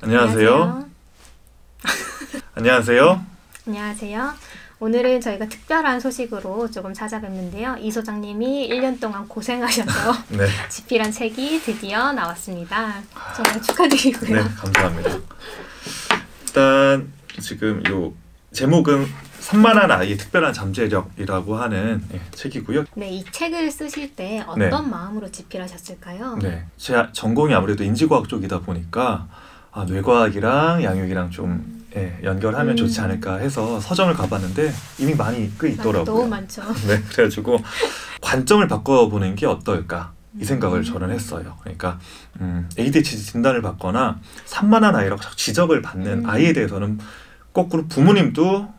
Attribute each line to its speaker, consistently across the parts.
Speaker 1: 안녕하세요. 안녕하세요.
Speaker 2: 안녕하세요. 오늘은 저희가 특별한 소식으로 조금 찾아뵙는데요. 이 소장님이 1년 동안 고생하셔서
Speaker 1: 네.
Speaker 2: 집필한 책이 드디어 나왔습니다. 정말 축하드리고요.
Speaker 1: 네, 감사합니다. 일단 지금 요 제목은 산만한 아이의 특별한 잠재력이라고 하는 책이고요.
Speaker 2: 네, 이 책을 쓰실 때 어떤
Speaker 1: 네.
Speaker 2: 마음으로 집필하셨을까요?
Speaker 1: 네, 제 전공이 아무래도 인지과학 쪽이다 보니까 뇌과학이랑 양육이랑 좀 연결하면 좋지 않을까 해서 서점을 가봤는데 이미 많이 꽤 있더라고요.
Speaker 2: 너무 많죠.
Speaker 1: 네, 그래가지고 관점을 바꿔보는 게 어떨까 이 생각을 저는 했어요. 그러니까 ADHD 진단을 받거나 산만한 아이라고 자꾸 지적을 받는 아이에 대해서는 거꾸로 부모님도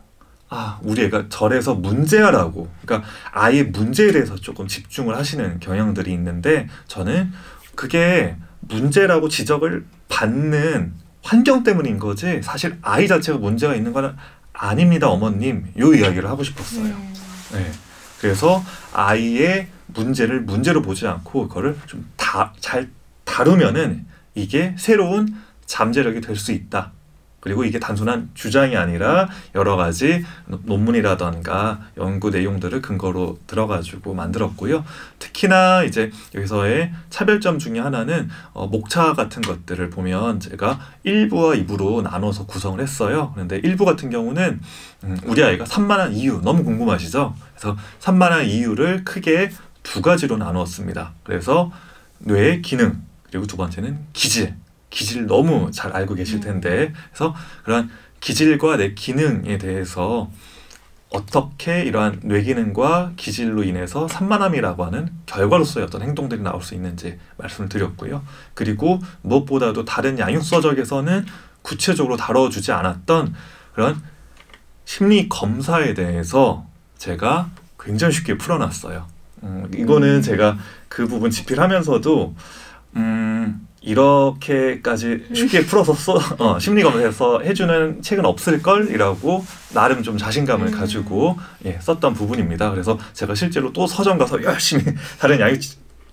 Speaker 1: 우리 애가 저래서 문제야라고, 그러니까 아이의 문제에 대해서 조금 집중을 하시는 경향들이 있는데, 저는 그게 문제라고 지적을 받는 환경 때문인 거지 사실 아이 자체가 문제가 있는 건 아닙니다, 어머님. 요 이야기를 하고 싶었어요. 네. 그래서 아이의 문제를 문제로 보지 않고 그거를 좀 잘 다루면은 이게 새로운 잠재력이 될 수 있다. 그리고 이게 단순한 주장이 아니라 여러 가지 논문이라던가 연구 내용들을 근거로 들어가지고 만들었고요. 특히나 이제 여기서의 차별점 중에 하나는 목차 같은 것들을 보면 제가 1부와 2부로 나눠서 구성을 했어요. 그런데 1부 같은 경우는 우리 아이가 산만한 이유, 너무 궁금하시죠? 그래서 산만한 이유를 크게 두 가지로 나누었습니다. 그래서 뇌의 기능, 그리고 두 번째는 기질 너무 잘 알고 계실 텐데, 그래서 그런 기질과 뇌 기능에 대해서 어떻게 이러한 뇌 기능과 기질로 인해서 산만함이라고 하는 결과로서의 어떤 행동들이 나올 수 있는지 말씀을 드렸고요. 그리고 무엇보다도 다른 양육 서적에서는 구체적으로 다뤄주지 않았던 그런 심리 검사에 대해서 제가 굉장히 쉽게 풀어놨어요. 이거는 제가 그 부분 집필하면서도 이렇게까지 쉽게 풀어서 심리검사에서 해주는 책은 없을걸이라고 나름 좀 자신감을 가지고 썼던 부분입니다. 그래서 제가 실제로 또 서점 가서 열심히 다른 양육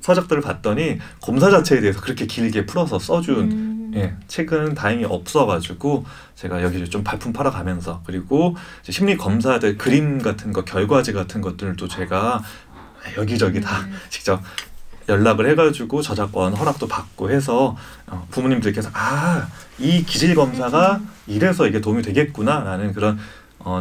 Speaker 1: 서적들을 봤더니 검사 자체에 대해서 그렇게 길게 풀어서 써준 책은 다행히 없어가지고 제가 여기 좀 발품 팔아가면서, 그리고 심리검사들 그림 같은 거, 결과지 같은 것들도 제가 여기저기 다 직접 연락을 해가지고 저작권 허락도 받고 해서 부모님들께서 이 기질 검사가 이래서 이게 도움이 되겠구나 라는 그런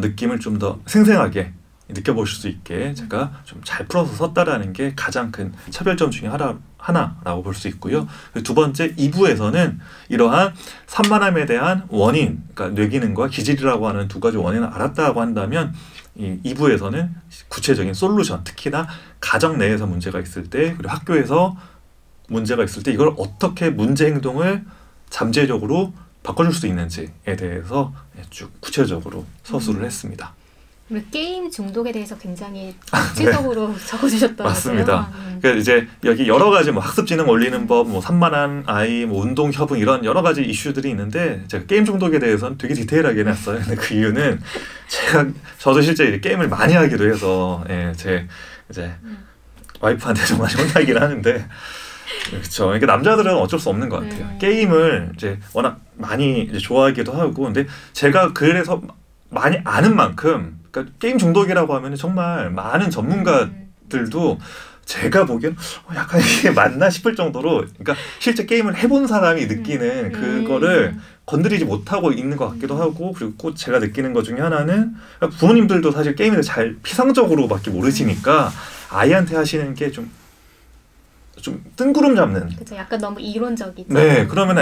Speaker 1: 느낌을 좀 더 생생하게 느껴보실 수 있게 제가 좀 잘 풀어서 썼다라는 게 가장 큰 차별점 중에 하나라고 볼 수 있고요. 두 번째 2부에서는 이러한 산만함에 대한 원인, 그러니까 뇌기능과 기질이라고 하는 두 가지 원인을 알았다고 한다면 이 2부에서는 구체적인 솔루션, 특히나 가정 내에서 문제가 있을 때, 그리고 학교에서 문제가 있을 때 이걸 어떻게 문제 행동을 잠재력으로 바꿔줄 수 있는지에 대해서 쭉 구체적으로 서술을 했습니다.
Speaker 2: 게임 중독에 대해서 굉장히 구체적으로 적어주셨더라고요.
Speaker 1: 맞습니다. 그러니까 이제 여기 여러 가지 학습 지능 올리는 법, 산만한 아이, 운동 협응 이런 여러 가지 이슈들이 있는데 제가 게임 중독에 대해서는 되게 디테일하게 해놨어요. 근데 그 이유는 저도 실제 게임을 많이 하기도 해서 제 이제 와이프한테 좀 많이 혼나긴 하는데, 그렇죠. 그러니까 남자들은 어쩔 수 없는 것 같아요. 게임을 이제 워낙 많이 이제 좋아하기도 하고, 근데 제가 그래서 많이 아는 만큼, 그러니까 게임 중독이라고 하면 정말 많은 전문가들도 제가 보기엔 약간 이게 맞나 싶을 정도로, 그러니까 실제 게임을 해본 사람이 느끼는 그거를 건드리지 못하고 있는 것 같기도 하고, 그리고 꼭 제가 느끼는 것 중에 하나는 부모님들도 사실 게임에 대해서 잘 피상적으로밖에 모르시니까 아이한테 하시는 게 좀 뜬구름 잡는.
Speaker 2: 그렇죠. 약간 너무 이론적이죠.
Speaker 1: 네, 그러면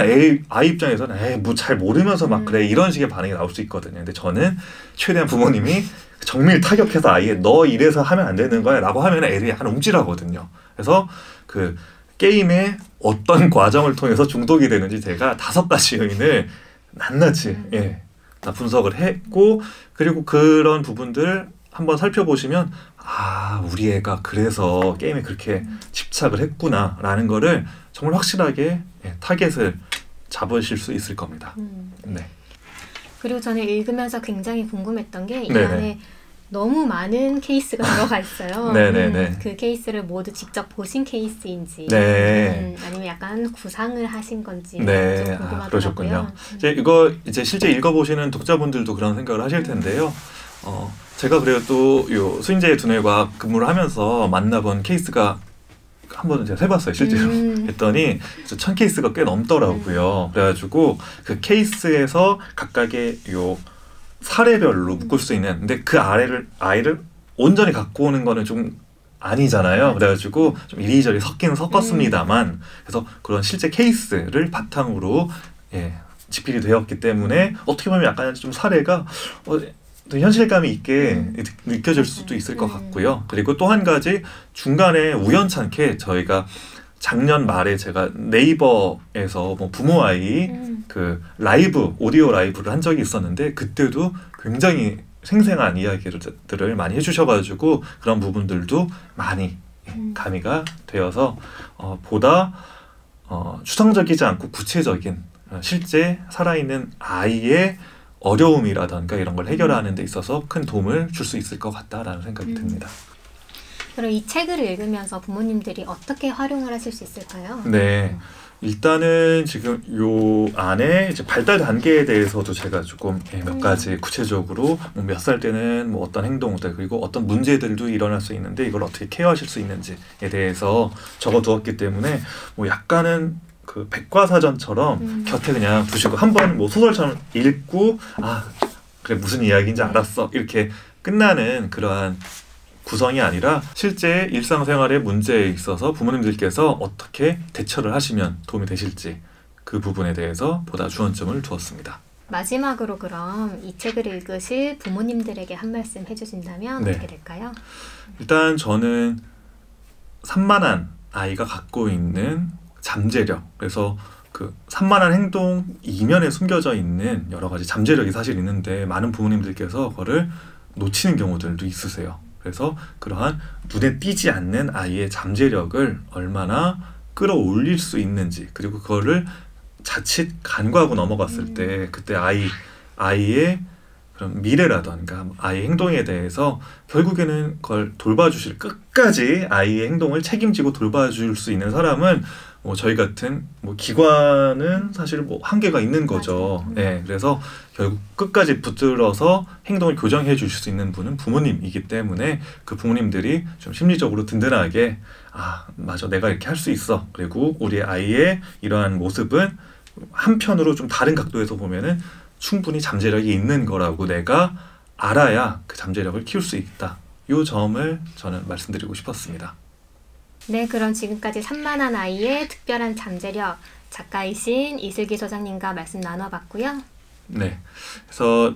Speaker 1: 아이 입장에서는 뭐 잘 모르면서 막 그래 이런 식의 반응이 나올 수 있거든요. 근데 저는 최대한 부모님이 정밀 타격해서 아이에 너 이래서 하면 안 되는 거야 라고 하면 애들이 약간 움찔하거든요. 그래서 그 게임의 어떤 과정을 통해서 중독이 되는지 제가 5가지 요인을 낱낱이 다 분석을 했고, 그리고 그런 부분들 한번 살펴보시면 우리 애가 그래서 게임에 그렇게 집착을 했구나 라는 거를 정말 확실하게 타겟을 잡으실 수 있을 겁니다. 네.
Speaker 2: 그리고 저는 읽으면서 굉장히 궁금했던 게 이 안에 너무 많은 케이스가 들어가 있어요.
Speaker 1: 네네네.
Speaker 2: 그 케이스를 모두 직접 보신 케이스인지,
Speaker 1: 네.
Speaker 2: 아니면 약간 구상을 하신 건지
Speaker 1: 네.
Speaker 2: 좀 궁금하더라고요.
Speaker 1: 그러셨군요. 이거 이제 실제 읽어보시는 독자분들도 그런 생각을 하실 텐데요. 제가 그래도 요 수인제의 두뇌과학 근무를 하면서 만나본 케이스가 한 번은 제가 세봤어요, 실제로. 했더니 1000케이스가 꽤 넘더라고요. 그래가지고 그 케이스에서 각각의 요 사례별로 묶을 수 있는, 근데 그 아이를 온전히 갖고 오는 거는 좀 아니잖아요. 그래가지고 좀 이리저리 섞기는 섞었습니다만, 그래서 그런 실제 케이스를 바탕으로 집필이 되었기 때문에 어떻게 보면 약간 좀 사례가 또 현실감이 있게 느껴질 수도 있을 것 같고요. 그리고 또 한 가지 중간에 우연찮게 저희가 작년 말에 제가 네이버에서 뭐 부모 아이 그 라이브 오디오 라이브를 한 적이 있었는데, 그때도 굉장히 생생한 이야기들을 많이 해주셔가지고 그런 부분들도 많이 가미가 되어서 보다 추상적이지 않고 구체적인 실제 살아있는 아이의 어려움이라던가 이런 걸 해결하는 데 있어서 큰 도움을 줄 수 있을 것 같다라는 생각이 듭니다.
Speaker 2: 그럼 이 책을 읽으면서 부모님들이 어떻게 활용을 하실 수 있을까요?
Speaker 1: 네, 일단은 지금 요 안에 이제 발달 단계에 대해서도 제가 조금 몇 가지 구체적으로 뭐 몇 살 때는 뭐 어떤 행동들, 그리고 어떤 문제들도 일어날 수 있는데 이걸 어떻게 케어하실 수 있는지에 대해서 적어두었기 때문에 뭐 약간은 그 백과사전처럼 곁에 그냥 두시고 한번 뭐 소설처럼 읽고 그래 무슨 이야기인지 알았어 이렇게 끝나는 그러한 구성이 아니라 실제 일상생활의 문제에 있어서 부모님들께서 어떻게 대처를 하시면 도움이 되실지 그 부분에 대해서 보다 주안점을 두었습니다.
Speaker 2: 마지막으로 그럼 이 책을 읽으실 부모님들에게 한 말씀 해주신다면 어떻게 될까요?
Speaker 1: 일단 저는 산만한 아이가 갖고 있는 잠재력, 그래서 그 산만한 행동 이면에 숨겨져 있는 여러 가지 잠재력이 사실 있는데 많은 부모님들께서 그거를 놓치는 경우들도 있으세요. 그래서 그러한 눈에 띄지 않는 아이의 잠재력을 얼마나 끌어올릴 수 있는지, 그리고 그거를 자칫 간과하고 넘어갔을 때 그때 아이의 그런 미래라던가 아이의 행동에 대해서 결국에는 그걸 돌봐주실, 끝까지 아이의 행동을 책임지고 돌봐줄 수 있는 사람은 뭐 저희 같은 뭐 기관은 사실 뭐 한계가 있는 거죠. 네, 그래서 결국 끝까지 붙들어서 행동을 교정해 주실 수 있는 분은 부모님이기 때문에 그 부모님들이 좀 심리적으로 든든하게 맞아, 내가 이렇게 할 수 있어. 그리고 우리 아이의 이러한 모습은 한편으로 좀 다른 각도에서 보면은 충분히 잠재력이 있는 거라고 내가 알아야 그 잠재력을 키울 수 있다. 이 점을 저는 말씀드리고 싶었습니다.
Speaker 2: 네, 그럼 지금까지 산만한 아이의 특별한 잠재력, 작가이신 이슬기 소장님과 말씀 나눠봤고요.
Speaker 1: 네, 그래서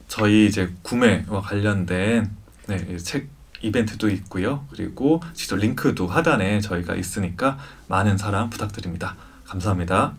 Speaker 1: 저희 이제 구매와 관련된 책 이벤트도 있고요. 그리고 직접 링크도 하단에 저희가 있으니까 많은 사랑 부탁드립니다. 감사합니다.